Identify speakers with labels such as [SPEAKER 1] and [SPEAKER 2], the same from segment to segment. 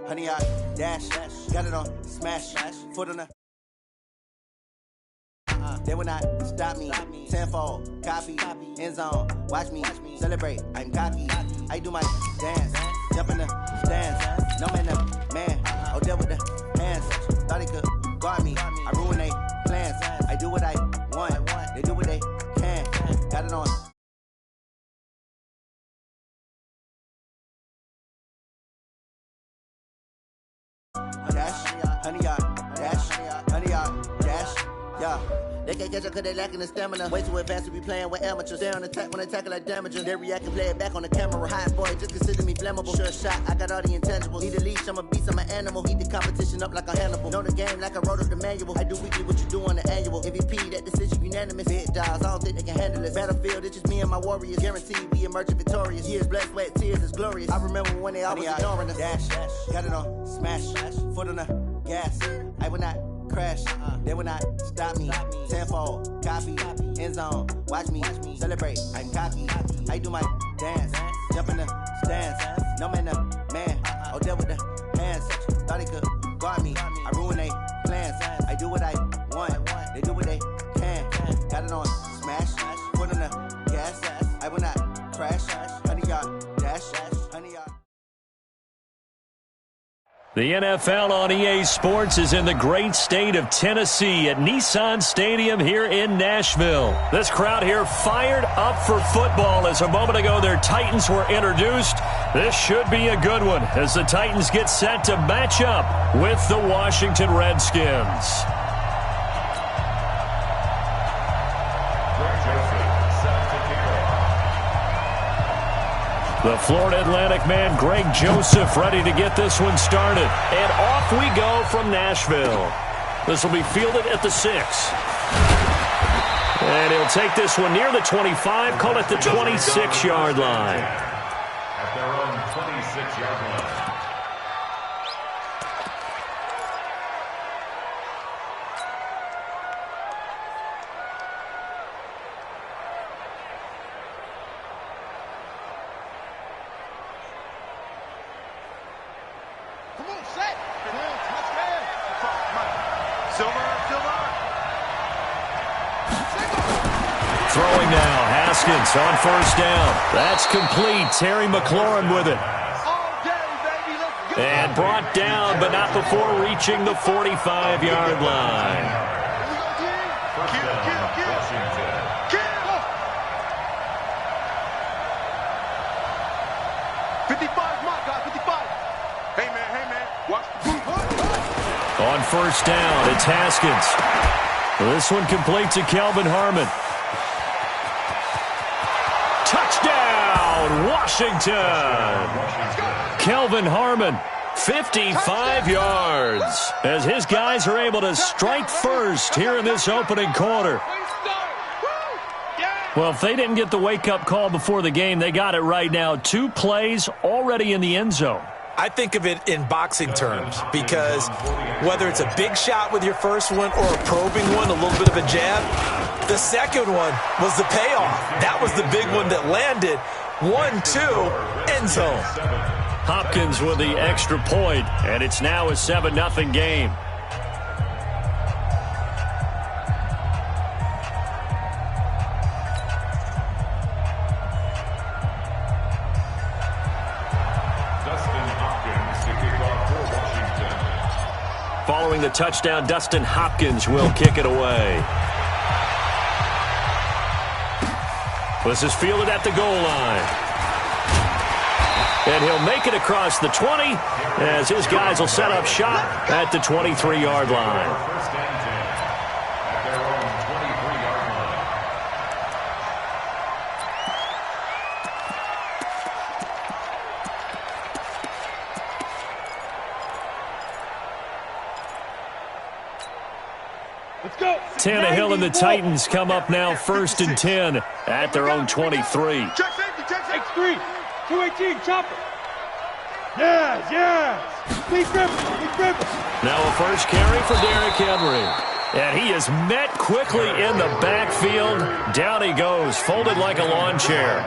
[SPEAKER 1] Honey, I dash, got it on, smash, foot on the. They will not stop me. Tenfold, copy, end zone. Watch me celebrate. I'm cocky. I do my dance, jump in the stands. No man, the man. Oh, deal with the hands. Thought he could guard me. I ruin they plans. I do what I want. They do what they can. Got it on. Dash, honey, dash, honey, dash, yeah. They can't catch up cause they lacking the stamina. Way too advanced to be playing with amateurs. They on attack when they tackle like damaging. They react and play it back on the camera. Hot boy, just consider me flammable. Sure shot, I got all the intangibles. Need a leash, I'm a beast, I'm an animal. Heat the competition up like a Hannibal. Know the game like I wrote up the manual. I do weekly what you do on the annual. MVP, that decision unanimous. Big dogs, I don't think they can handle it. Battlefield, it's just me and my warriors. Guaranteed we emerging victorious. Years, blood, sweat, tears, is glorious. I remember when they always ignoring us. Dash, got it on, smash, foot on the gas. I will not crash, they will not stop me. Tenfold, copy, end zone. Watch me celebrate. I'm cocky. I do my dance, jump in the stands. No man, the man. Oh, deal with the hands. Thought he could guard me. I ruin they plans. I do what I want. They do what they can. Got it on smash, foot on the gas. I will not crash. Honey, yard dash, honey, yard.
[SPEAKER 2] The NFL on EA Sports is in the great state of Tennessee at Nissan Stadium here in Nashville. This crowd here fired up for football as a moment ago their Titans were introduced. This should be a good one as the Titans get set to match up with the Washington Redskins. The Florida Atlantic man, Greg Joseph, ready to get this one started. And off we go from Nashville. This will be fielded at the 6. And he'll take this one near the 25, call it the 26-yard line.
[SPEAKER 3] At their own 26-yard line.
[SPEAKER 2] Throwing now, Haskins on first down. That's complete. Terry McLaurin with it. And brought down, but not before reaching the 45-yard line. On first down, it's Haskins. This one complete to Kelvin Harmon. Touchdown, Washington! Kelvin Harmon, 55 yards, as his guys are able to strike first here in this opening quarter. Well, if they didn't get the wake-up call before the game, they got it right now. 2 plays already in the end zone.
[SPEAKER 4] I think of it in boxing terms because whether it's a big shot with your first one or a probing one, a little bit of a jab, the second one was the payoff. That was the big one that landed. 1-2, end zone.
[SPEAKER 2] Hopkins with the extra point, and it's now a 7-0 game. Following the touchdown, Dustin Hopkins will kick it away. This is fielded at the goal line. And he'll make it across the 20 as his guys will set up shop at the 23-yard line. Tannehill and the Titans come up now 1st and 10 at their own 23.
[SPEAKER 5] Check safety, check safety. X3, 218, chopper. Yes. Please grip.
[SPEAKER 2] Now a first carry for Derrick Henry. And he is met quickly in the backfield. Down he goes, folded like a lawn chair.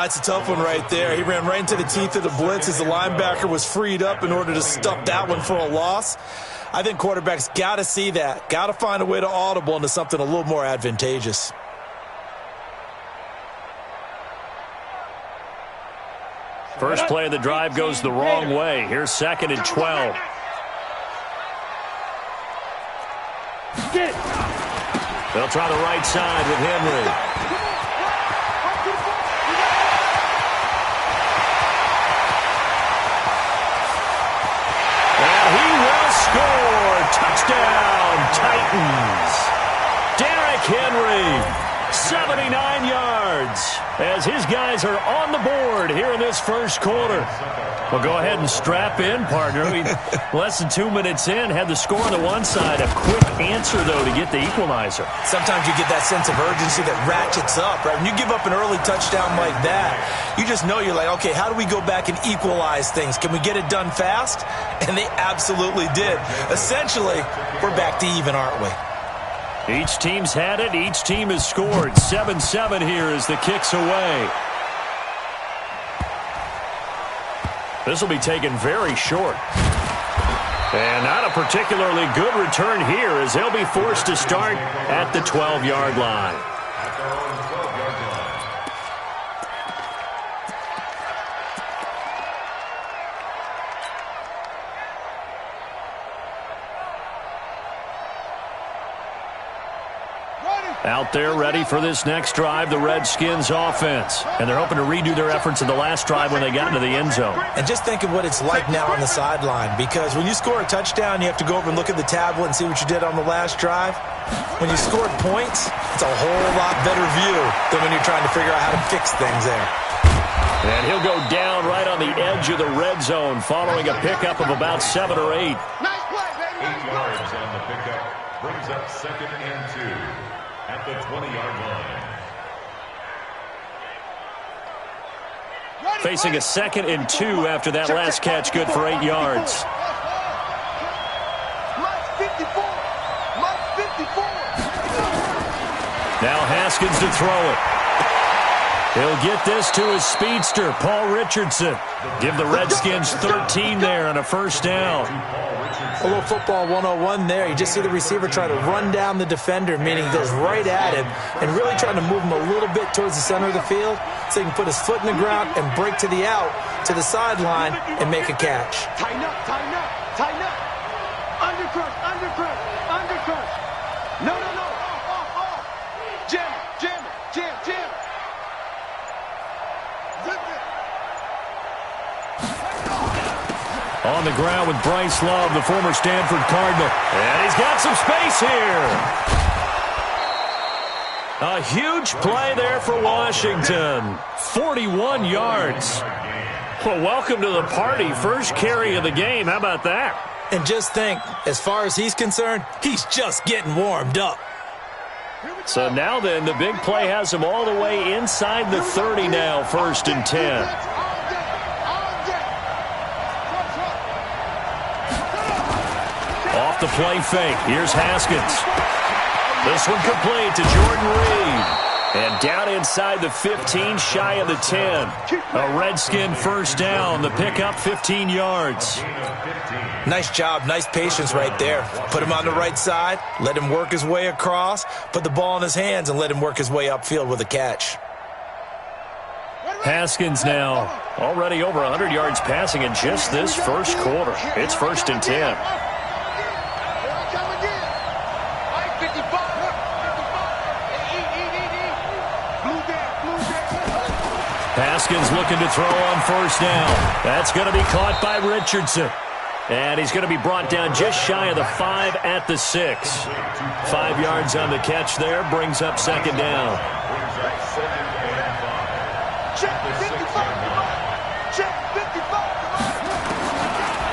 [SPEAKER 4] It's a tough one right there. He ran right into the teeth of the blitz as the linebacker was freed up in order to stuff that one for a loss. I think quarterbacks got to see that. Got to find a way to audible into something a little more advantageous.
[SPEAKER 2] First play of the drive goes the wrong way. Here's 2nd and 12. They'll try the right side with Henry. And he will score. Touchdown, Titans. Derrick Henry, 79 yards, as his guys are on the board here in this first quarter. Well, go ahead and strap in, partner. Less than 2 minutes in, had the score on the one side. A quick answer, though, to get the equalizer.
[SPEAKER 4] Sometimes you get that sense of urgency that ratchets up, right? When you give up an early touchdown like that, you just know you're like, okay, how do we go back and equalize things? Can we get it done fast? And they absolutely did. Essentially, we're back to even, aren't we?
[SPEAKER 2] Each team's had it. Each team has scored. 7-7 here as the kick's away. This will be taken very short. And not a particularly good return here as they'll be forced to start at the 12-yard line. Out there ready for this next drive, the Redskins offense. And they're hoping to redo their efforts in the last drive when they got into the end zone.
[SPEAKER 4] And just think of what it's like now on the sideline, because when you score a touchdown, you have to go over and look at the tablet and see what you did on the last drive. When you scored points, it's a whole lot better view than when you're trying to figure out how to fix things there.
[SPEAKER 2] And he'll go down right on the edge of the red zone following a pickup of about 7 or 8.
[SPEAKER 3] Nice play, baby. 8 yards on the pickup. Brings up 2nd and 2. At the 20-yard line.
[SPEAKER 2] Facing a 2nd and 2 after that last catch, good for 8 yards. Now Haskins to throw it. He'll get this to his speedster, Paul Richardson. Give the Redskins 13 there on a first down.
[SPEAKER 4] A little football 101 there. You just see the receiver try to run down the defender, meaning he goes right at him and really trying to move him a little bit towards the center of the field so he can put his foot in the ground and break to the out, to the sideline, and make a catch.
[SPEAKER 5] Tighten up, tighten up, tighten up. Undercrush, undercrush, undercrush. No, no, no. Jam it, jam it, jam, jam it. Zip it.
[SPEAKER 2] On the ground with Bryce Love, the former Stanford Cardinal. And he's got some space here. A huge play there for Washington. 41 yards. Well, welcome to the party. First carry of the game. How about that?
[SPEAKER 4] And just think, as far as he's concerned, he's just getting warmed up.
[SPEAKER 2] So now then, the big play has him all the way inside the 30 now, 1st and 10. Off the play fake. Here's Haskins. This one complete to Jordan Reed. And down inside the 15, shy of the 10. A Redskin first down. The pickup 15 yards.
[SPEAKER 4] Nice job. Nice patience right there. Put him on the right side. Let him work his way across. Put the ball in his hands and let him work his way upfield with a catch.
[SPEAKER 2] Haskins now already over 100 yards passing in just this first quarter. It's 1st and 10. Haskins looking to throw on first down. That's going to be caught by Richardson. And he's going to be brought down just shy of the 5 at the 6. 5 yards on the catch there. Brings up 2nd down.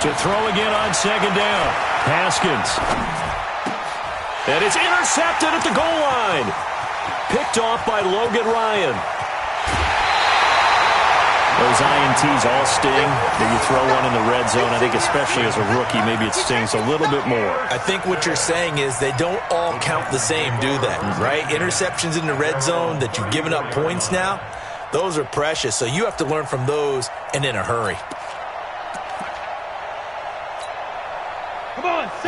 [SPEAKER 2] To throw again on 2nd down. Haskins. And it's intercepted at the goal line. Picked off by Logan Ryan. Those INTs all sting. When you throw one in the red zone, I think especially as a rookie, maybe it stings a little bit more.
[SPEAKER 4] I think what you're saying is they don't all count the same, do they? Right? Interceptions in the red zone that you've given up points now, those are precious. So you have to learn from those and in a hurry.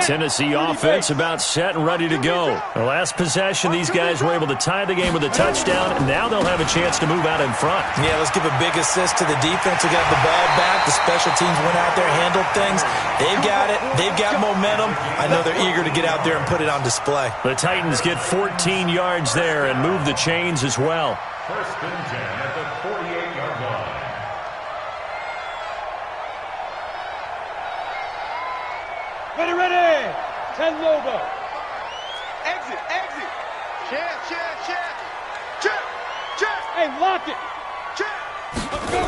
[SPEAKER 2] Tennessee offense about set and ready to go. The last possession, these guys were able to tie the game with a touchdown, and now they'll have a chance to move out in front.
[SPEAKER 4] Yeah, let's give a big assist to the defense who got the ball back. The special teams went out there, handled things. They've got it. They've got momentum. I know they're eager to get out there and put it on display.
[SPEAKER 2] The Titans get 14 yards there and move the chains as well.
[SPEAKER 3] First and 10 at the 48-yard line.
[SPEAKER 5] Ready. 10 Lobo. Exit. Check. Hey, lock it. Check. Let's go.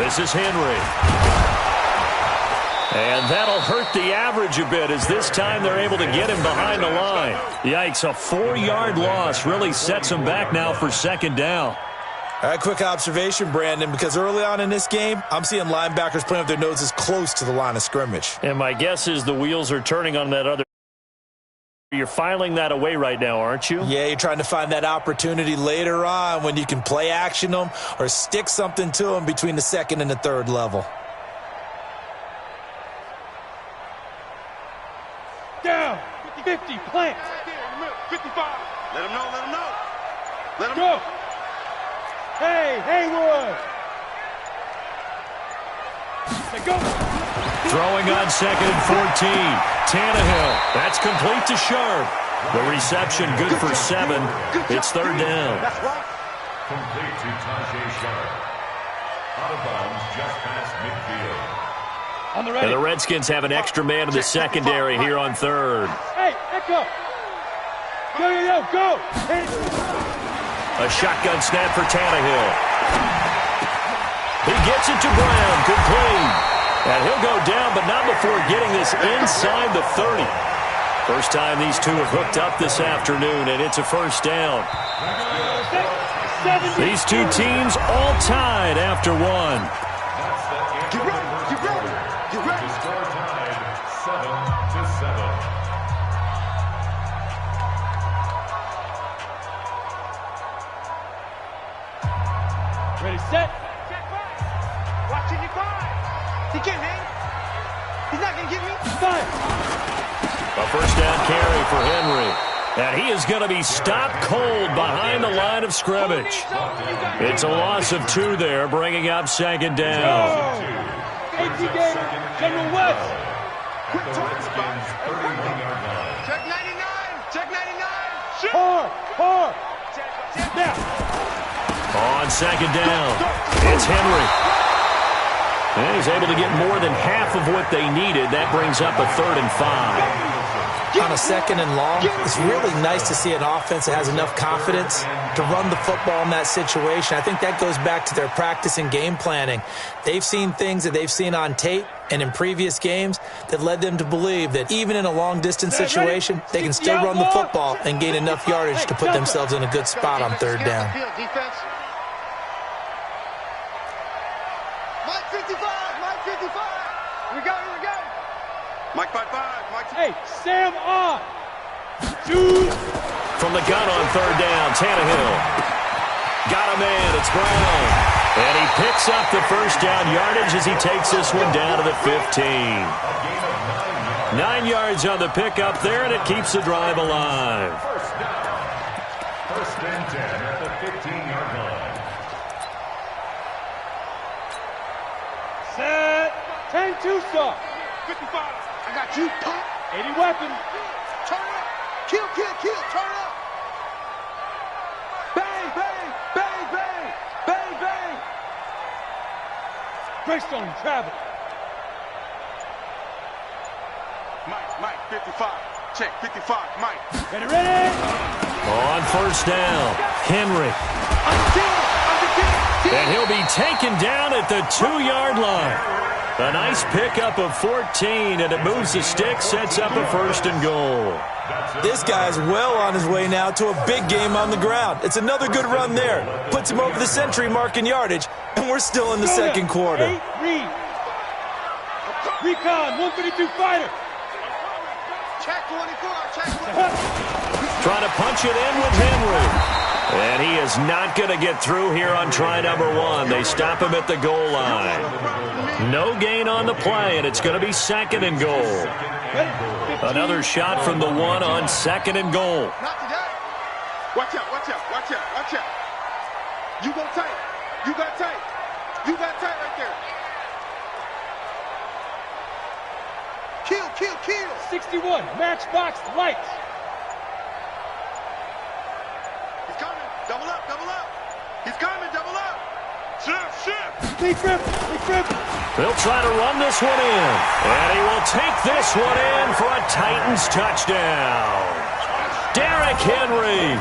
[SPEAKER 2] This is Henry. And that'll hurt the average a bit as this time they're able to get him behind the line. Yikes, a 4-yard loss really sets him back now for second down.
[SPEAKER 4] All right, quick observation, Brandon, because early on in this game, I'm seeing linebackers playing with their noses close to the line of scrimmage.
[SPEAKER 2] And my guess is the wheels are turning on that other. You're filing that away right now, aren't you?
[SPEAKER 4] Yeah, you're trying to find that opportunity later on when you can play action them or stick something to them between the second and the third level.
[SPEAKER 5] Down. 50, plant. 55. Let him know. Let him go. Hey, Haywood! Let's go!
[SPEAKER 2] Throwing on second and 14. Tannehill. That's complete to Sharp. The reception good for 7. It's third down.
[SPEAKER 5] That's right.
[SPEAKER 3] Complete to Tajay Sharp. Out of bounds just past midfield.
[SPEAKER 5] On the ready.
[SPEAKER 2] And the Redskins have an extra man in the secondary here on third.
[SPEAKER 5] Hey, Echo! Go! Hey.
[SPEAKER 2] A shotgun snap for Tannehill. He gets it to Brown, complete. And he'll go down, but not before getting this inside the 30. First time these two have hooked up this afternoon, and it's a first down. These two teams all tied after one.
[SPEAKER 5] Get ready.
[SPEAKER 3] The score tied 7-7.
[SPEAKER 5] Ready, set. Watching you five. He can't hang. He's not going to get me. Five.
[SPEAKER 2] A first down carry for Henry. And he is going to be stopped cold behind the line of scrimmage. It's a loss of 2 there, bringing up second down.
[SPEAKER 5] AT Gator, General West.
[SPEAKER 3] Quick Redskins 31-yard line.
[SPEAKER 5] Check 99. Hard. Now.
[SPEAKER 2] On second down, it's Henry. And he's able to get more than half of what they needed. That brings up a 3rd and 5.
[SPEAKER 4] On a second and long, it's really nice to see an offense that has enough confidence to run the football in that situation. I think that goes back to their practice and game planning. They've seen things that they've seen on tape and in previous games that led them to believe that even in a long-distance situation, they can still run the football and gain enough yardage to put themselves in a good spot on third down.
[SPEAKER 5] Mike 55. Here we go. Mike 55. Hey, Sam on. Dude.
[SPEAKER 2] From the gun on third down, Tannehill. Got a man, it's Brown. And he picks up the first down yardage as he takes this one down to the 15. 9 yards on the pickup there, and it keeps the drive alive.
[SPEAKER 3] First down. First and 10 at the 15-yard line.
[SPEAKER 5] Set. 10-2 stop. 55. I got you. Pop. 80 weapons. Turn up. Kill. Turn up. Bang. Greystone travel. Mike, 55. Check, 55, Mike. Ready?
[SPEAKER 2] On first down, Henry.
[SPEAKER 5] Under 10.
[SPEAKER 2] And he'll be taken down at the 2-yard line. A nice pickup of 14, and it moves the stick, sets up a 1st and goal.
[SPEAKER 4] This guy's well on his way now to a big game on the ground. It's another good run there. Puts him over the century mark in yardage, and we're still in the second quarter.
[SPEAKER 5] Recon, 152 fighter. Check 24, check 24.
[SPEAKER 2] Trying to punch it in with Henry. And he is not going to get through here on try number 1. They stop him at the goal line. No gain on the play, and it's going to be 2nd and goal. Another shot from the 1 on 2nd and goal.
[SPEAKER 5] Watch out, watch out, watch out, watch out. You go tight. You got tight. You got tight right there. Kill, kill, kill. 61, matchbox lights. He's coming. Double up, double up. He's coming, double up. Shift, shift. Lead grip, lead grip.
[SPEAKER 2] They'll try to run this one in. And he will take this one in for a Titans touchdown. Derrick Henry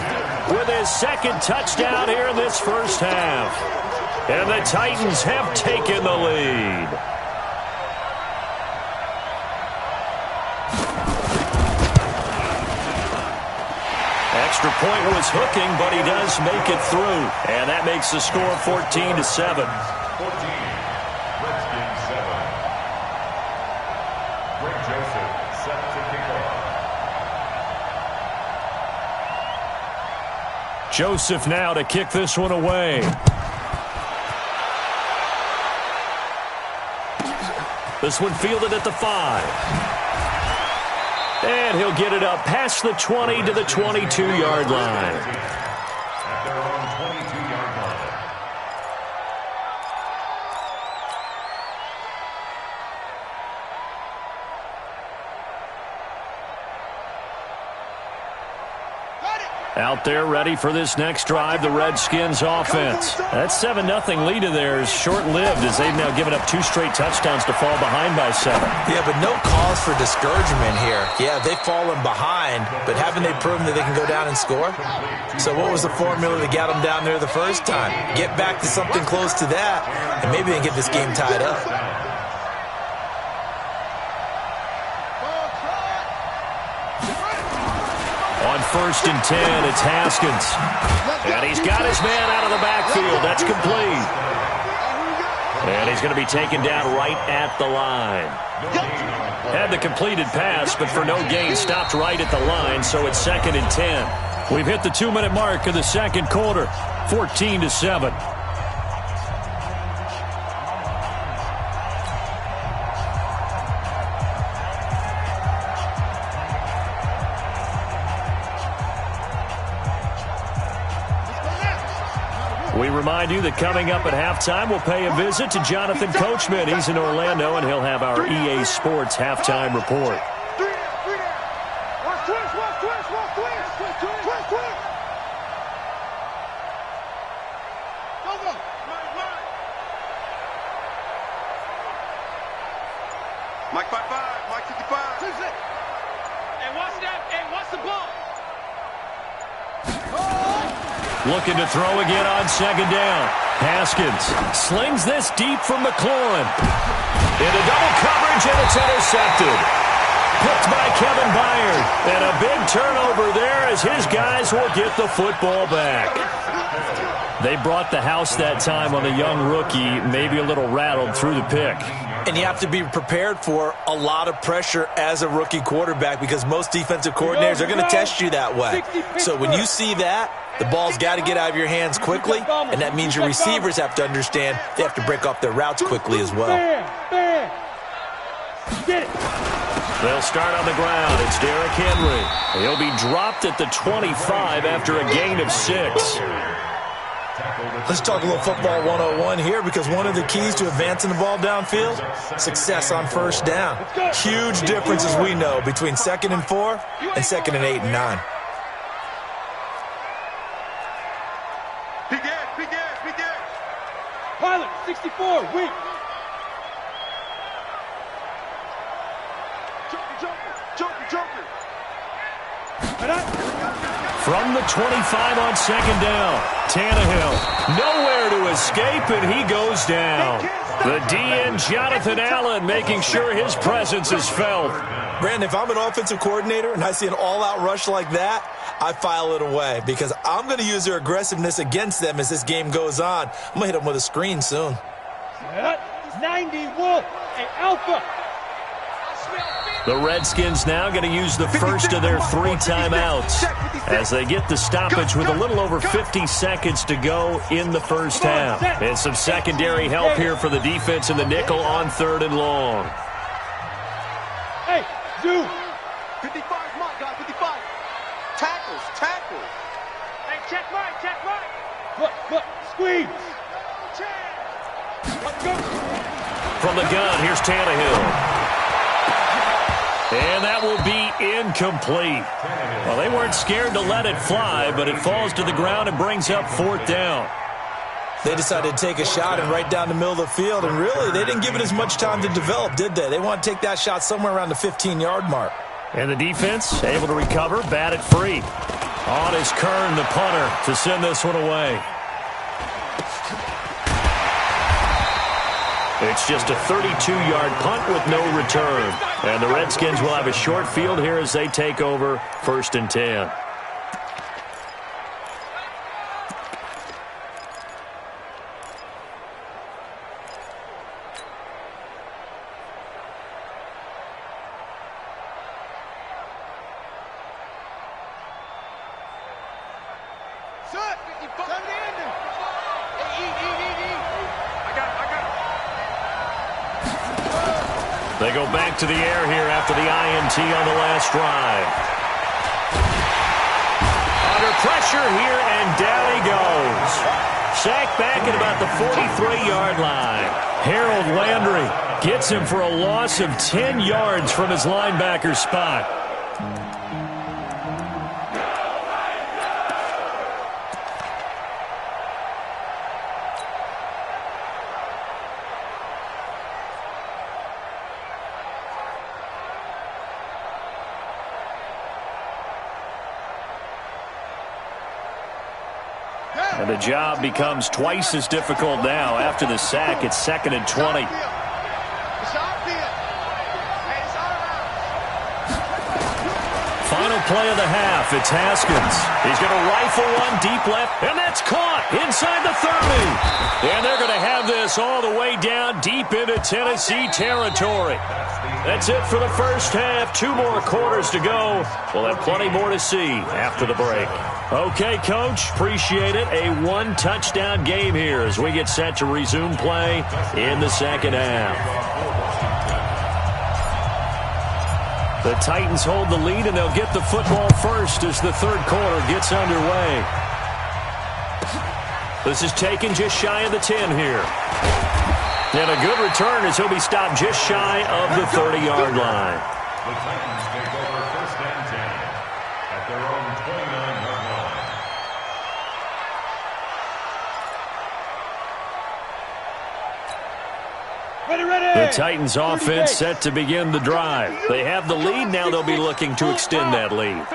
[SPEAKER 2] with his 2nd touchdown here in this first half. And the Titans have taken the lead. Extra point was hooking, but he does make it through. And that makes the score 14-7.
[SPEAKER 3] 14. Redskins 7. Greg Joseph set to kick off.
[SPEAKER 2] Joseph now to kick this one away. This one fielded at the 5. And he'll get it up past the 20 to the 22-yard line.
[SPEAKER 3] At their own 22-yard line.
[SPEAKER 2] Out there ready for this next drive, the Redskins offense. That 7-0 lead of theirs short-lived as they've now given up 2 straight touchdowns to fall behind by 7.
[SPEAKER 4] Yeah, but no cause for discouragement here. Yeah, they've fallen behind, but haven't they proven that they can go down and score? So what was the formula that got them down there the first time? Get back to something close to that, and maybe they can get this game tied up.
[SPEAKER 2] On 1st and 10, it's Haskins. And he's got his man out of the backfield. That's complete. And he's going to be taken down right at the line. Had the completed pass, but for no gain, stopped right at the line, so it's 2nd and 10. We've hit the 2-minute mark of the second quarter, 14-7. We remind you that coming up at halftime, we'll pay a visit to Jonathan Coachman. He's in Orlando, and he'll have our EA Sports halftime report.
[SPEAKER 5] Mike 5-5, Mike 55. And watch that, and watch the ball.
[SPEAKER 2] Looking to throw again on 2nd down. Haskins slings this deep from McLaurin. Into double coverage, and it's intercepted. Picked by Kevin Byard. And a big turnover there as his guys will get the football back. They brought the house that time on the young rookie, maybe a little rattled through the pick.
[SPEAKER 4] And you have to be prepared for a lot of pressure as a rookie quarterback because most defensive coordinators are going to test you that way. So when you see that, the ball's got to get out of your hands quickly, and that means your receivers have to understand they have to break off their routes quickly as well.
[SPEAKER 5] Get it.
[SPEAKER 2] They'll start on the ground. It's Derrick Henry. He'll be dropped at the 25 after a gain of 6.
[SPEAKER 4] Let's talk a little football 101 here because one of the keys to advancing the ball downfield, success on 1st down. Huge difference, as we know, between 2nd and 4 and 2nd and 8 and 9.
[SPEAKER 5] Big ass, big ass, big ass. Pilot, 64, weak. Joker.
[SPEAKER 2] From the 25 on 2nd down, Tannehill nowhere to escape, and he goes down. The DN, Jonathan Allen, making sure his presence is felt.
[SPEAKER 4] Brandon, if I'm an offensive coordinator and I see an all-out rush like that, I file it away because I'm going to use their aggressiveness against them as this game goes on. I'm going to hit them with a screen soon.
[SPEAKER 5] 90 Wolf, an alpha.
[SPEAKER 2] The Redskins now going to use the first of their 3 timeouts as they get the stoppage with a little over 50 seconds to go in the first half. And some secondary help here for the defense in the nickel on 3rd and long.
[SPEAKER 5] Hey, dude. 55, come on, guys, 55. Tackles. Hey, check right. Look, squeeze.
[SPEAKER 2] From the gun, here's Tannehill. And that will be incomplete. Well, they weren't scared to let it fly, but it falls to the ground and brings up 4th down.
[SPEAKER 4] They decided to take a shot and right down the middle of the field, and really, they didn't give it as much time to develop, did they? They want to take that shot somewhere around the 15-yard mark.
[SPEAKER 2] And the defense able to recover, bat it free. On is Kern, the punter, to send this one away. It's just a 32-yard punt with no return. And the Redskins will have a short field here as they take over 1st and 10. They go back to the air here after the INT on the last drive. Under pressure here, and down he goes. Sacked back at about the 43-yard line. Harold Landry gets him for a loss of 10 yards from his linebacker spot. And the job becomes twice as difficult now. After the sack, it's 2nd and 20. Final play of the half. It's Haskins. He's going to rifle one deep left, and that's caught inside the 30. And they're going to have this all the way down deep into Tennessee territory. That's it for the first half. 2 more quarters to go. We'll have plenty more to see after the break. Okay, Coach, appreciate it. A 1-touchdown game here as we get set to resume play in the second half. The Titans hold the lead, and they'll get the football first as the 3rd quarter gets underway. This is taken just shy of the 10 here. And a good return as he'll be stopped just shy of the 30-yard line.
[SPEAKER 3] The Titans take over 1st and 10 at their own 29-yard line.
[SPEAKER 2] The Titans offense set to begin the drive. They have the lead. Now they'll be looking to extend that lead.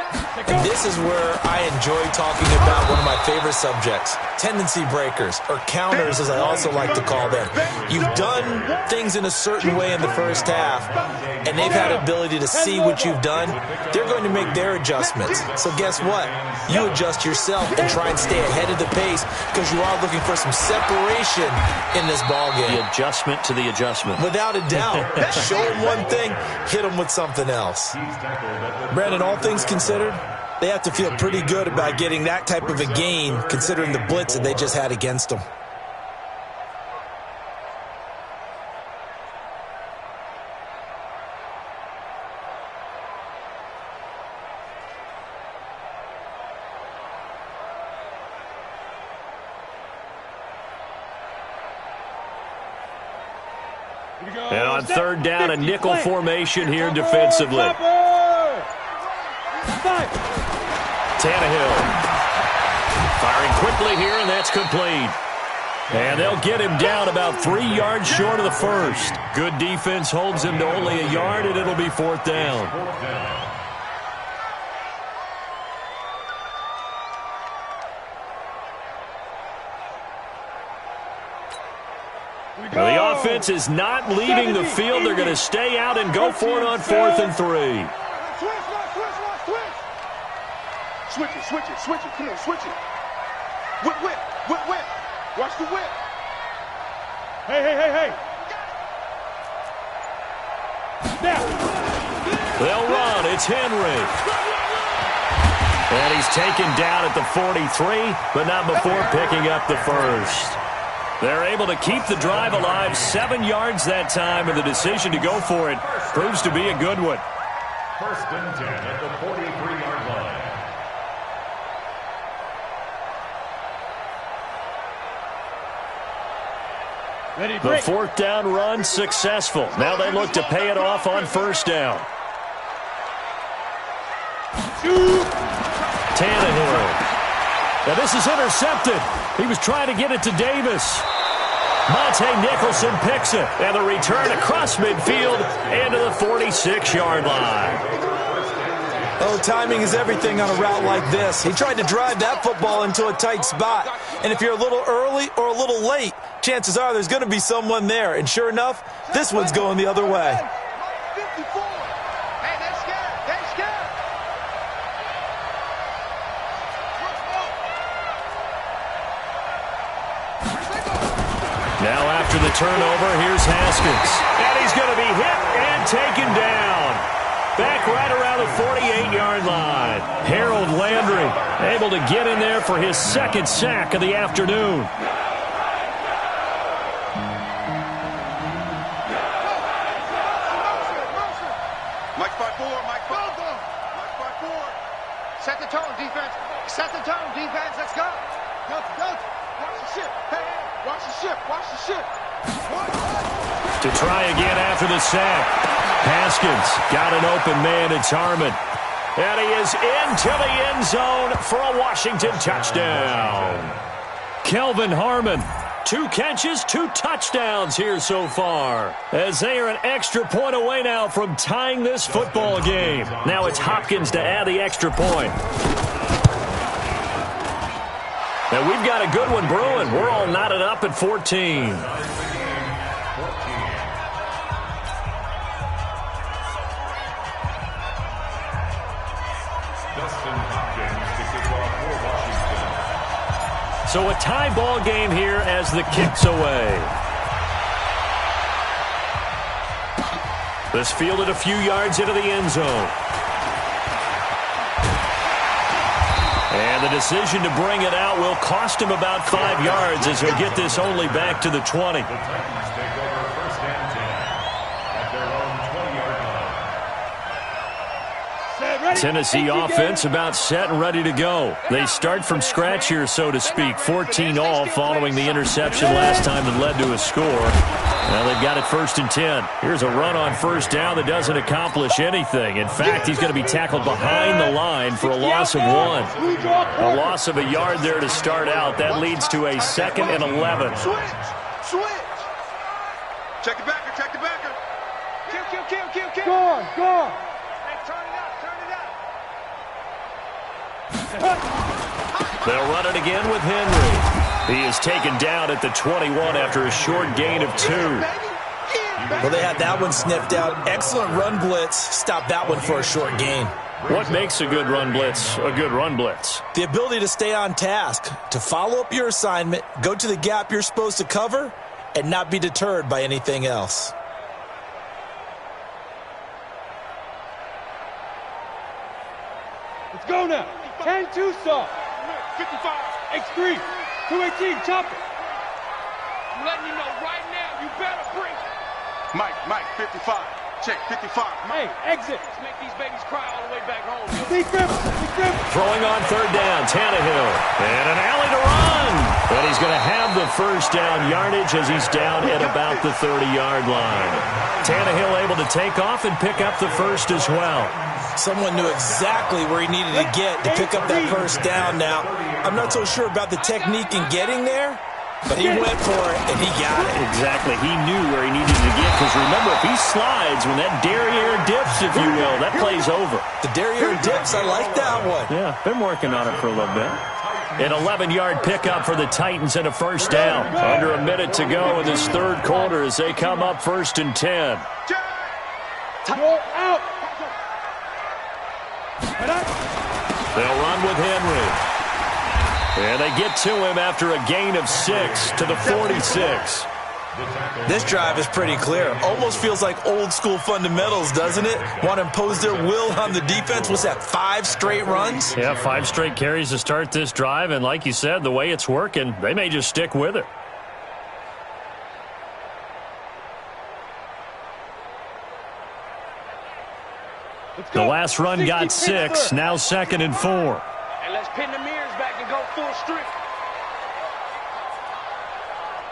[SPEAKER 4] This is where I enjoy talking about one of my favorite subjects, tendency breakers, or counters as I also like to call them. You've done things in a certain way in the first half, and they've had ability to see what you've done. They're going to make their adjustments. So guess what? You adjust yourself and try and stay ahead of the pace because you are looking for some separation in this ballgame.
[SPEAKER 2] The adjustment to the adjustment.
[SPEAKER 4] Without a doubt. Show them one thing, hit them with something else. Brandon, all things considered, they have to feel pretty good about getting that type of a gain considering the blitz that they just had against them.
[SPEAKER 2] And on 3rd down, a nickel formation here defensively. Tannehill firing quickly here, and that's complete. And they'll get him down about 3 yards short of the first. Good defense holds him to only a yard, and it'll be 4th down. Well, the offense is not leaving the field. They're going to stay out and go for it on 4th and 3.
[SPEAKER 5] Switch it. Come on, switch it. Whip. Watch the whip. Hey. Now.
[SPEAKER 2] They'll run. It's Henry. And he's taken down at the 43, but not before picking up the first. They're able to keep the drive alive, 7 yards that time, and the decision to go for it proves to be a good one.
[SPEAKER 3] 1st and 10 at the 43-yard line.
[SPEAKER 2] The 4th down run successful. Now they look to pay it off on 1st down. Tannehill. Now this is intercepted. He was trying to get it to Davis. Monte Nicholson picks it. And the return across midfield into the 46-yard line.
[SPEAKER 4] Oh, timing is everything on a route like this. He tried to drive that football into a tight spot. And if you're a little early or a little late, chances are there's going to be someone there. And sure enough, this one's going the other way.
[SPEAKER 2] Now after the turnover, here's Haskins. And he's going to be hit and taken down. Back right around the 48-yard line. Harold Landry able to get in there for his 2nd sack of the afternoon.
[SPEAKER 5] Mike 5-4. Set the tone, defense. Let's go. Go. Watch the ship. Hey. Watch the ship.
[SPEAKER 2] To try again after the sack. Haskins got an open man. It's Harmon. And he is into the end zone for a Washington touchdown. Kelvin Harmon, 2 catches, 2 touchdowns here so far. As they are an extra point away now from tying this football game. Now it's Hopkins to add the extra point. Now we've got a good one brewing. We're all knotted up at 14. So a tie ball game here as the kick's away. This fielded a few yards into the end zone. And the decision to bring it out will cost him about 5 yards as he'll get this only back to the 20.
[SPEAKER 3] The Titans take over 1st and 10 at their own 20-yard line.
[SPEAKER 2] Tennessee offense about set and ready to go. They start from scratch here, so to speak. 14 all following the interception last time that led to a score. Now they've got it 1st and 10. Here's a run on 1st down that doesn't accomplish anything. In fact, he's going to be tackled behind the line for a loss of 1. A loss of a yard there to start out. That leads to a 2nd and 11.
[SPEAKER 5] Switch. Check the backer. Kill.
[SPEAKER 6] Go.
[SPEAKER 5] Hey, turn it up.
[SPEAKER 2] They'll run it again with Henry. He is taken down at the 21 after a short gain of 2.
[SPEAKER 4] Well, they had that one sniffed out. Excellent run blitz. Stop that one for a short gain.
[SPEAKER 2] What makes a good run blitz a good run blitz?
[SPEAKER 4] The ability to stay on task, to follow up your assignment, go to the gap you're supposed to cover, and not be deterred by anything else.
[SPEAKER 6] Let's go now. 10-2 soft.
[SPEAKER 5] 55.
[SPEAKER 6] X3. 218. Chop it.
[SPEAKER 5] I'm letting you know right now, you better bring it. Mike, 55. Check, 55.
[SPEAKER 6] Hey, exit.
[SPEAKER 5] Let's make these babies cry all the way back home.
[SPEAKER 6] Big grip.
[SPEAKER 2] Throwing on 3rd down, Tannehill. And an alley to run. And he's going to have the 1st down yardage as he's down at about the 30-yard line. Tannehill able to take off and pick up the 1st as well.
[SPEAKER 4] Someone knew exactly where he needed to get to pick up that 1st down. Now, I'm not so sure about the technique in getting there, but he went for it, and he got it.
[SPEAKER 2] Exactly. He knew where he needed to get, because remember, if he slides, when that derriere dips, if you will, that play's over.
[SPEAKER 4] The derriere dips, I like that one.
[SPEAKER 2] Yeah, been working on it for a little bit. An 11-yard pickup for the Titans and a first down. Under a minute to go in this third quarter as they come up 1st and 10.
[SPEAKER 6] Go out.
[SPEAKER 2] They'll run with Henry. And they get to him after a gain of 6 to the 46.
[SPEAKER 4] This drive is pretty clear. Almost feels like old school fundamentals, doesn't it? Want to impose their will on the defense. What's that, 5 straight runs?
[SPEAKER 2] Yeah, 5 straight carries to start this drive. And like you said, the way it's working, they may just stick with it. The last run got 6, now 2nd and 4.
[SPEAKER 5] And let's pin the mirrors back and go full strip.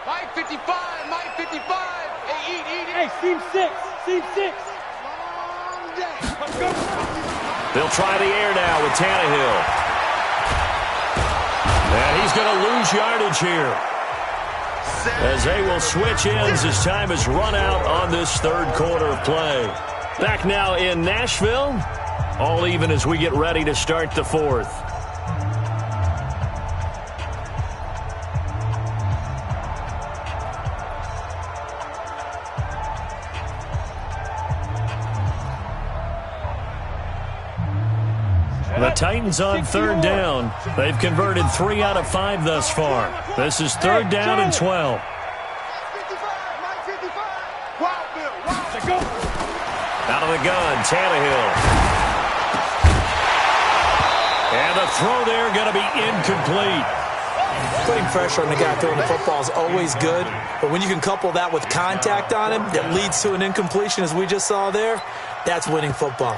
[SPEAKER 5] Mike 55, Mike 55. Hey, eat.
[SPEAKER 6] Hey, seam 6. Let's go.
[SPEAKER 2] They'll try the air now with Tannehill. And he's going to lose yardage here, as they will switch ends as time has run out on this third quarter of play. Back now in Nashville, all even as we get ready to start the fourth. The Titans on 3rd down. They've converted 3 out of 5 thus far. This is 3rd down and 12. Out of the gun, Tannehill. And the throw there going to be incomplete.
[SPEAKER 4] Putting pressure on the guy throwing the football is always good, but when you can couple that with contact on him that leads to an incompletion, as we just saw there, that's winning football.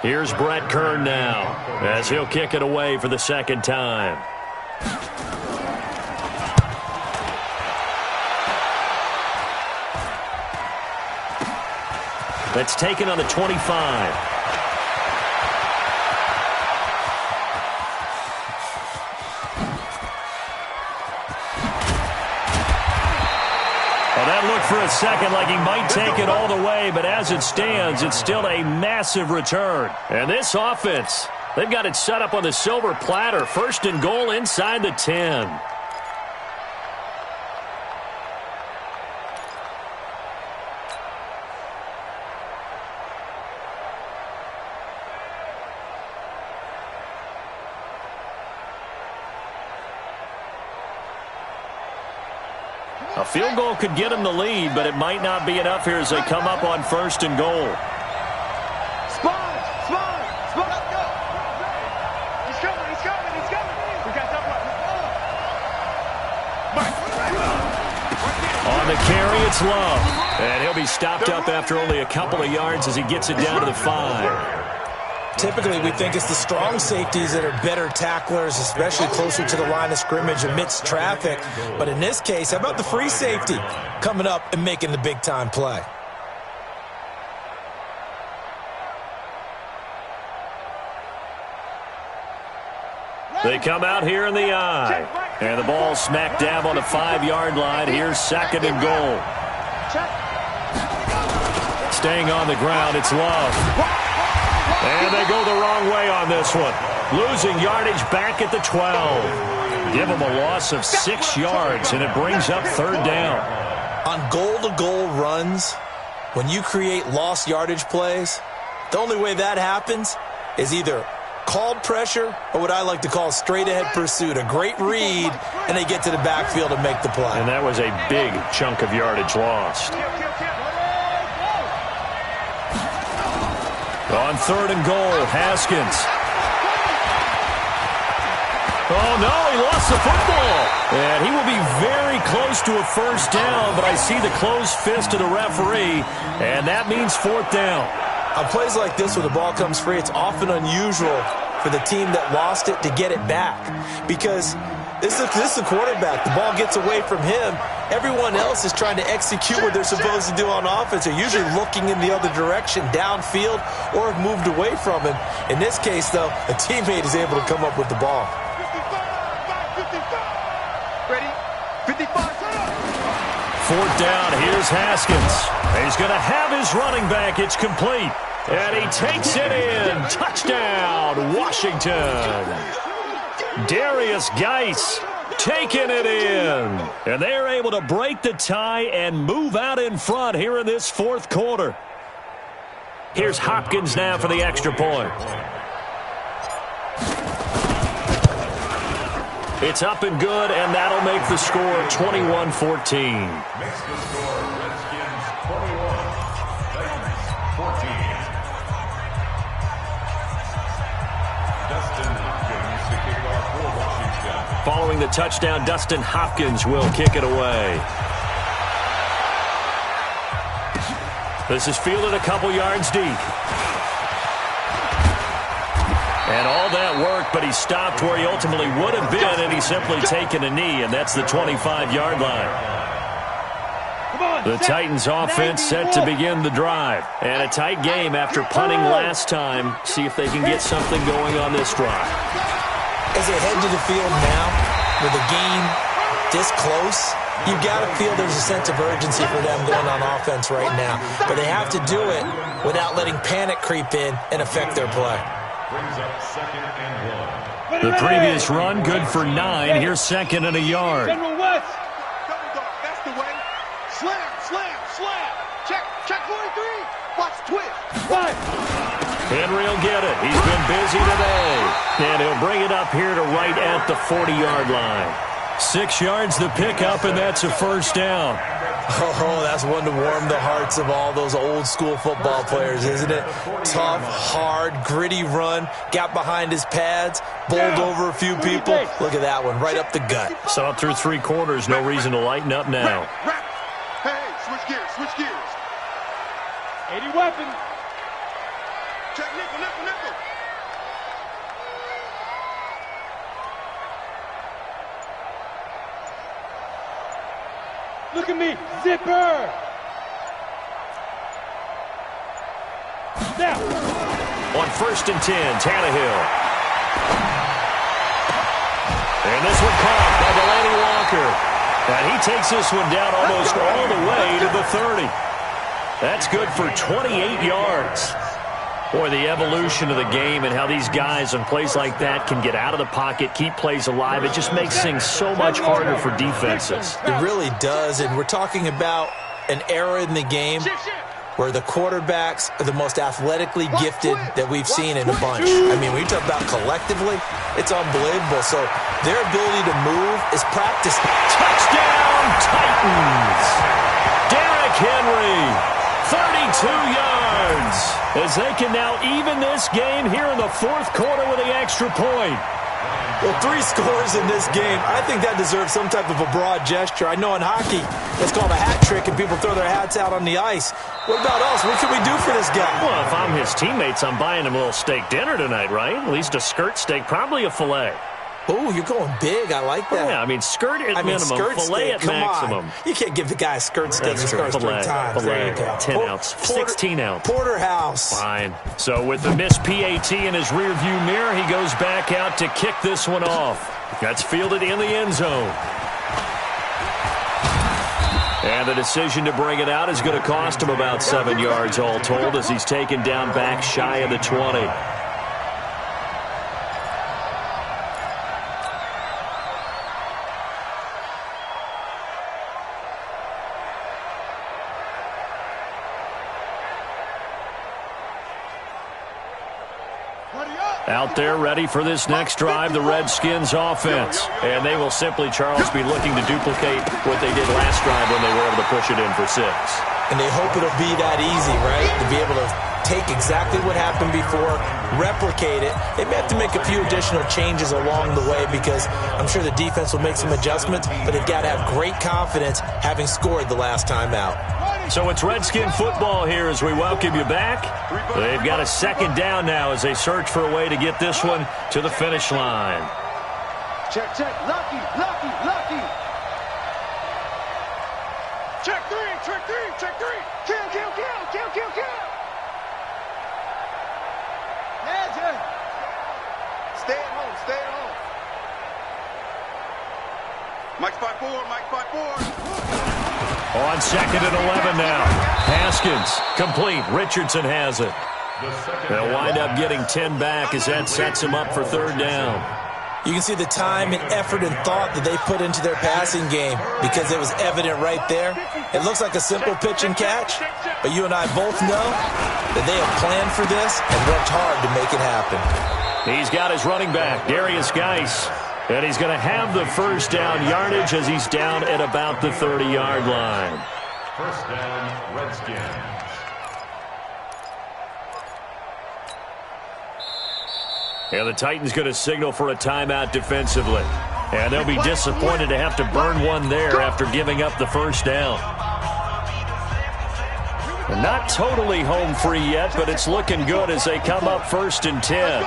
[SPEAKER 2] Here's Brett Kern now, as he'll kick it away for the 2nd time. That's taken on the 25. That looked for a second like he might take it all the way, but as it stands, it's still a massive return. And this offense, they've got it set up on the silver platter. 1st and goal inside the 10. A field goal could get them the lead, but it might not be enough here as they come up on 1st and goal.
[SPEAKER 5] Spot. Let's go. He's coming. We got that one.
[SPEAKER 2] On the carry, it's Love. And he'll be stopped up after only a couple of yards as he gets it down to the 5.
[SPEAKER 4] Typically, we think it's the strong safeties that are better tacklers, especially closer to the line of scrimmage amidst traffic. But in this case, how about the free safety coming up and making the big-time play?
[SPEAKER 2] They come out here in the eye. And the ball smack dab on the 5-yard line. Here's 2nd and goal. Staying on the ground, it's Love. And they go the wrong way on this one. Losing yardage back at the 12. Give them a loss of 6 yards, and it brings up 3rd down.
[SPEAKER 4] On goal-to-goal runs, when you create lost yardage plays, the only way that happens is either called pressure or what I like to call straight-ahead pursuit. A great read, and they get to the backfield and make the play.
[SPEAKER 2] And that was a big chunk of yardage lost. On 3rd and goal, Haskins. Oh, no, he lost the football. And he will be very close to a 1st down, but I see the closed fist of the referee, and that means 4th down.
[SPEAKER 4] On plays like this where the ball comes free, it's often unusual for the team that lost it to get it back, because this is the quarterback. The ball gets away from him. Everyone else is trying to execute what they're supposed to do on offense. They're usually looking in the other direction, downfield, or have moved away from him. In this case, though, a teammate is able to come up with the ball.
[SPEAKER 2] 4th down, here's Haskins. He's going to have his running back. It's complete. And he takes it in. Touchdown, Washington. Darius Geis taking it in. And they're able to break the tie and move out in front here in this fourth quarter. Here's Hopkins now for the extra point. It's up and good, and that'll make the score 21-14.
[SPEAKER 3] Makes the score Redskins 21, Titans 14. Dustin Hopkins to kick off for Washington.
[SPEAKER 2] Following the touchdown, Dustin Hopkins will kick it away. This is fielded a couple yards deep. And all that work, but he stopped where he ultimately would have been, and he's simply taken a knee, and that's the 25-yard line. The Titans offense set to begin the drive. And a tight game after punting last time. See if they can get something going on this drive.
[SPEAKER 4] As they head to the field now, with the game this close, you've got to feel there's a sense of urgency for them going on offense right now. But they have to do it without letting panic creep in and affect their play.
[SPEAKER 3] Brings up 2nd and 1.
[SPEAKER 2] The previous run, good for 9. Here's 2nd and a yard.
[SPEAKER 6] General West.
[SPEAKER 5] Double dog, that's the way. Slam, slam, slam. Check 43. Watch twist.
[SPEAKER 6] Five.
[SPEAKER 2] Henry will get it. He's been busy today. And he'll bring it up here to right at the 40-yard line. 6 yards the pickup, and that's a first down.
[SPEAKER 4] Oh, that's one to warm the hearts of all those old-school football players, isn't it? Tough, hard, gritty run, got behind his pads, bowled over a few people. Look at that one, right up the gut.
[SPEAKER 2] So through 3 quarters, no reason to lighten up now.
[SPEAKER 5] Hey, switch gears.
[SPEAKER 6] 80 weapon.
[SPEAKER 5] Check nickel.
[SPEAKER 6] Look at me. Zipper. Now.
[SPEAKER 2] On 1st and 10, Tannehill. And this one caught by Delaney Walker. And he takes this one down almost all the way to the 30. That's good for 28 yards. Boy, the evolution of the game and how these guys in plays like that can get out of the pocket, keep plays alive, it just makes things so much harder for defenses.
[SPEAKER 4] It really does, and we're talking about an era in the game where the quarterbacks are the most athletically gifted that we've seen in a bunch. I mean, when you talk about collectively, it's unbelievable. So their ability to move is practiced.
[SPEAKER 2] Touchdown, Titans! Derrick Henry, 32 yards, as they can now even this game here in the fourth quarter with the extra point.
[SPEAKER 4] Well, 3 scores in this game. I think that deserves some type of a broad gesture. I know in hockey, it's called a hat trick, and people throw their hats out on the ice. What about us? What can we do for this guy?
[SPEAKER 2] Well, if I'm his teammates, I'm buying him a little steak dinner tonight, right? At least a skirt steak, probably a filet.
[SPEAKER 4] Oh, you're going big. I like that.
[SPEAKER 2] Yeah, I mean, skirt at minimum,
[SPEAKER 4] skirt
[SPEAKER 2] filet
[SPEAKER 4] steak,
[SPEAKER 2] at
[SPEAKER 4] come
[SPEAKER 2] maximum.
[SPEAKER 4] On. You can't give the guy a skirt steak. He scores 3 times. There you go.
[SPEAKER 2] 10 ounce, 16 ounce.
[SPEAKER 4] Porterhouse.
[SPEAKER 2] Fine. So with the missed PAT in his rearview mirror, he goes back out to kick this one off. That's fielded in the end zone. And the decision to bring it out is going to cost him about 7 yards all told as he's taken down back shy of the 20. Out there ready for this next drive, the Redskins offense. And they will simply, Charles, be looking to duplicate what they did last drive when they were able to push it in for 6.
[SPEAKER 4] And they hope it'll be that easy, right? To be able to take exactly what happened before, replicate it. They may have to make a few additional changes along the way because I'm sure the defense will make some adjustments, but they've got to have great confidence having scored the last time out.
[SPEAKER 2] So it's Redskin football here as we welcome you back. They've got a 2nd down now as they search for a way to get this one to the finish line.
[SPEAKER 5] Check. Lucky. Check 3. Kill. Magic. Stay at home. Mike's 5-4.
[SPEAKER 2] On 2nd and 11 now. Haskins, complete. Richardson has it. They'll wind up getting 10 back as that sets them up for third down.
[SPEAKER 4] You can see the time and effort and thought that they put into their passing game because it was evident right there. It looks like a simple pitch and catch, but you and I both know that they have planned for this and worked hard to make it happen.
[SPEAKER 2] He's got his running back, Darius Geis, and he's going to have the first down yardage as he's down at about the 30-yard line.
[SPEAKER 3] First down, Redskins.
[SPEAKER 2] And the Titans going to signal for a timeout defensively. And they'll be disappointed to have to burn one there after giving up the first down. And not totally home free yet, but it's looking good as they come up 1st and 10.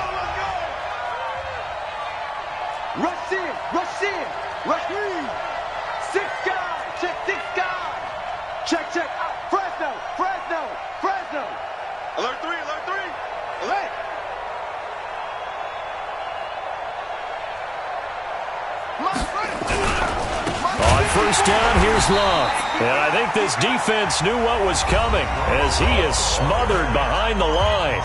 [SPEAKER 5] Rush in, rush in, rush in. 6 guys, check 6 guys. Check, check. Fresno, Fresno, Fresno. Alert 3, alert 3. Alert.
[SPEAKER 2] On first down, here's Love. And I think this defense knew what was coming as he is smothered behind the line.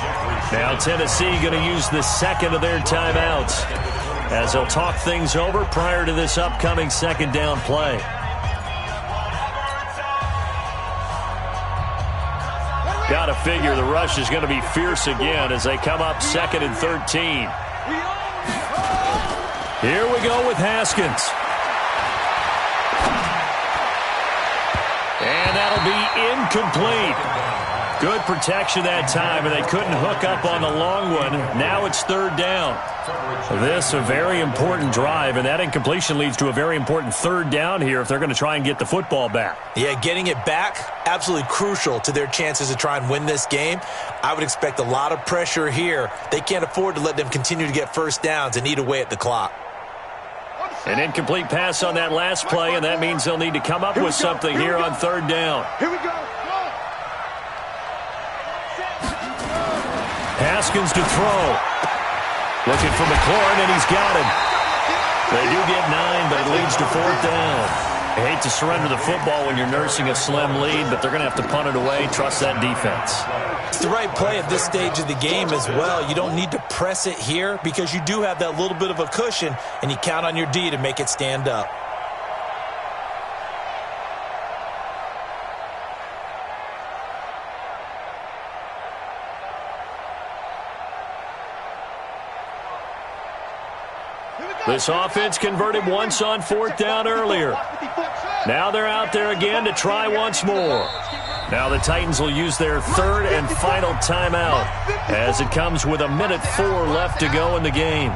[SPEAKER 2] Now Tennessee going to use the second of their timeouts as they'll talk things over prior to this upcoming second down play. Got to figure the rush is going to be fierce again as they come up 2nd and 13. Here we go with Haskins. And that'll be incomplete. Good protection that time, and they couldn't hook up on the long one. Now it's 3rd down. This a very important drive, and that incompletion leads to a very important 3rd down here if they're going to try and get the football back.
[SPEAKER 4] Yeah, getting it back, absolutely crucial to their chances to try and win this game. I would expect a lot of pressure here. They can't afford to let them continue to get first downs and eat away at the clock.
[SPEAKER 2] An incomplete pass on that last play, and that means they'll need to come up with something here on 3rd down.
[SPEAKER 5] Here we go.
[SPEAKER 2] Haskins to throw. Looking for McLaurin, and he's got him. They do get 9, but it leads to 4th down. I hate to surrender the football when you're nursing a slim lead, but they're going to have to punt it away. Trust that defense.
[SPEAKER 4] It's the right play at this stage of the game as well. You don't need to press it here because you do have that little bit of a cushion, and you count on your D to make it stand up.
[SPEAKER 2] This offense converted once on 4th down earlier. Now they're out there again to try once more. Now the Titans will use their 3rd and final timeout as it comes with 1:04 left to go in the game.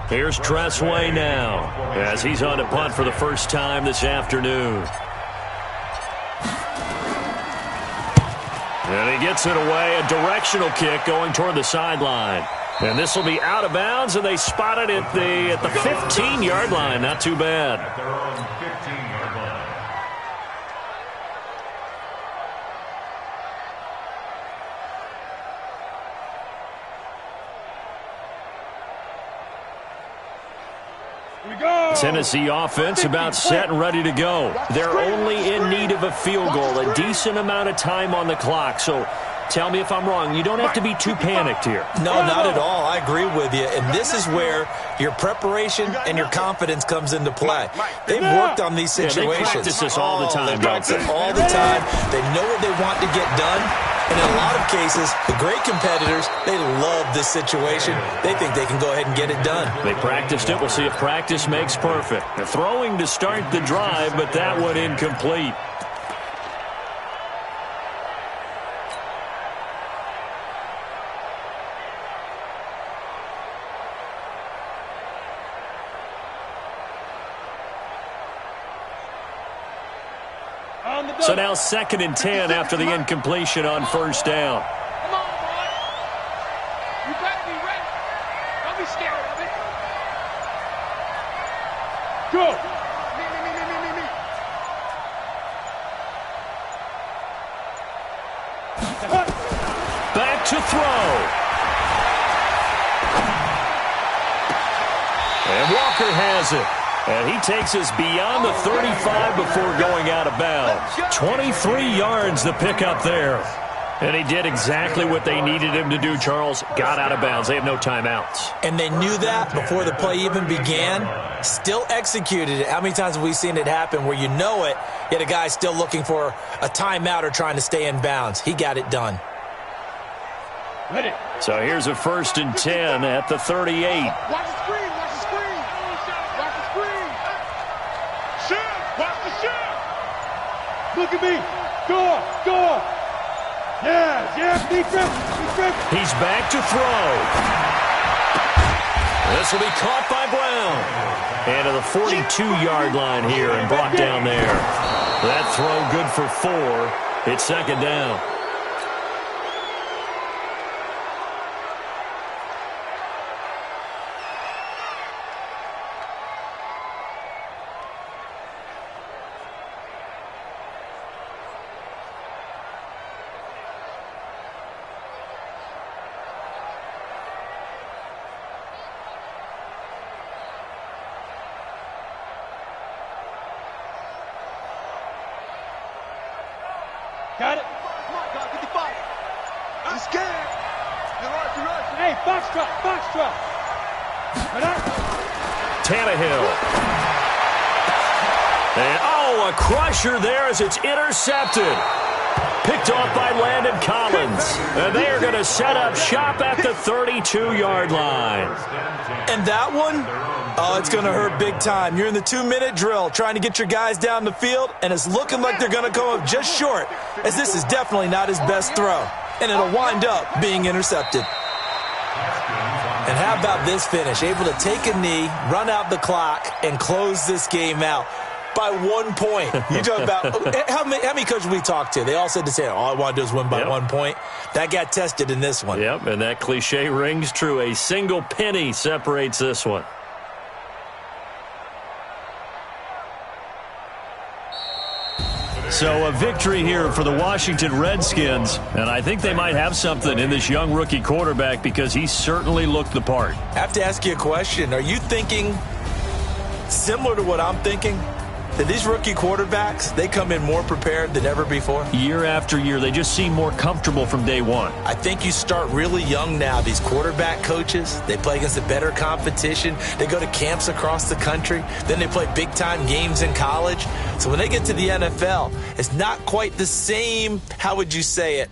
[SPEAKER 2] Here's Tressway now as he's on to punt for the first time this afternoon. And he gets it away, a directional kick going toward the sideline. And this will be out of bounds, and they spot it at the 15-yard line. Not too bad.
[SPEAKER 3] At their own 15-yard line.
[SPEAKER 2] Tennessee offense about set and ready to go. They're only in need of a field goal, a decent amount of time on the clock. So tell me if I'm wrong. You don't have to be too panicked here.
[SPEAKER 4] No, not at all. I agree with you. And this is where your preparation and your confidence comes into play. They've worked on these situations.
[SPEAKER 2] Yeah, they practice this all the time.
[SPEAKER 4] They practice it all the time. They know what they want to get done. And in a lot of cases, the great competitors, they love this situation. They think they can go ahead and get it done.
[SPEAKER 2] They practiced it. We'll see if practice makes perfect. They're throwing to start the drive, but that one incomplete. So now 2nd and 10 after the incompletion on first down.
[SPEAKER 6] Come on, boy. You better be ready. Don't be scared of it. Go. Me.
[SPEAKER 2] Back to throw. And Walker has it. And he takes us beyond the 35 before going out of bounds. 23 yards the pickup there. And he did exactly what they needed him to do, Charles. Got out of bounds. They have no timeouts.
[SPEAKER 4] And they knew that before the play even began. Still executed it. How many times have we seen it happen where you know it, yet a guy's still looking for a timeout or trying to stay in bounds? He got it done.
[SPEAKER 2] So here's a 1st and 10 at the 38.
[SPEAKER 6] Watch the screen, watch the screen. Watch the screen. Shift, watch the shift. Look at me. Go. Yeah, defense.
[SPEAKER 2] He's back to throw. This will be caught by Brown. And to the 42-yard line here and brought down there. That throw good for 4. It's 2nd down.
[SPEAKER 6] Got it.
[SPEAKER 5] Come on, dog, get the ball. I'm scared. You're right.
[SPEAKER 6] Hey, box truck.
[SPEAKER 2] Tannehill. And, a crusher there as it's intercepted. Picked off by Landon Collins. And they are going to set up shop at the 32-yard line.
[SPEAKER 4] And that one, it's going to hurt big time. You're in the 2-minute drill trying to get your guys down the field, and it's looking like they're going to come up just short, as this is definitely not his best throw. And it'll wind up being intercepted. And how about this finish? Able to take a knee, run out the clock, and close this game out by 1 point. You talk about how many coaches we talked to? They all said the same. All I want to do is win by 1 point. That got tested in this one.
[SPEAKER 2] Yep, and that cliche rings true. A single penny separates this one. So a victory here for the Washington Redskins, and I think they might have something in this young rookie quarterback because he certainly looked the part.
[SPEAKER 4] I have to ask you a question. Are you thinking similar to what I'm thinking? That these rookie quarterbacks, they come in more prepared than ever before?
[SPEAKER 2] Year after year, they just seem more comfortable from day one.
[SPEAKER 4] I think you start really young now. These quarterback coaches, they play against a better competition. They go to camps across the country. Then they play big-time games in college. So when they get to the NFL, it's not quite the same, how would you say it,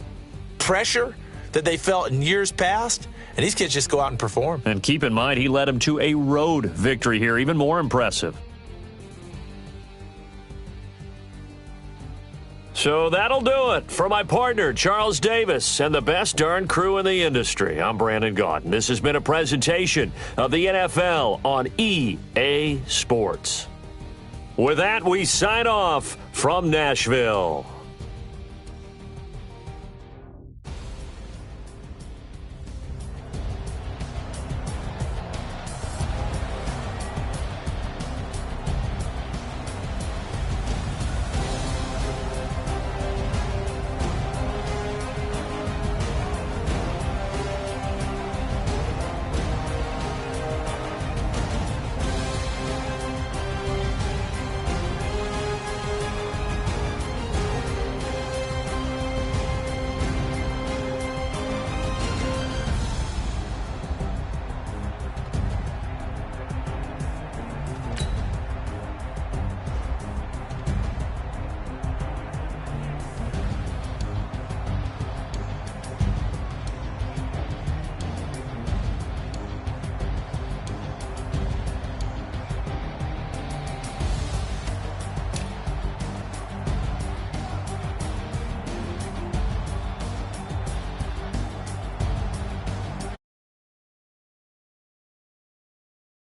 [SPEAKER 4] pressure that they felt in years past. And these kids just go out and perform.
[SPEAKER 2] And keep in mind, he led them to a road victory here, even more impressive. So that'll do it for my partner, Charles Davis, and the best darn crew in the industry. I'm Brandon Gaudin. This has been a presentation of the NFL on EA Sports. With that, we sign off from Nashville.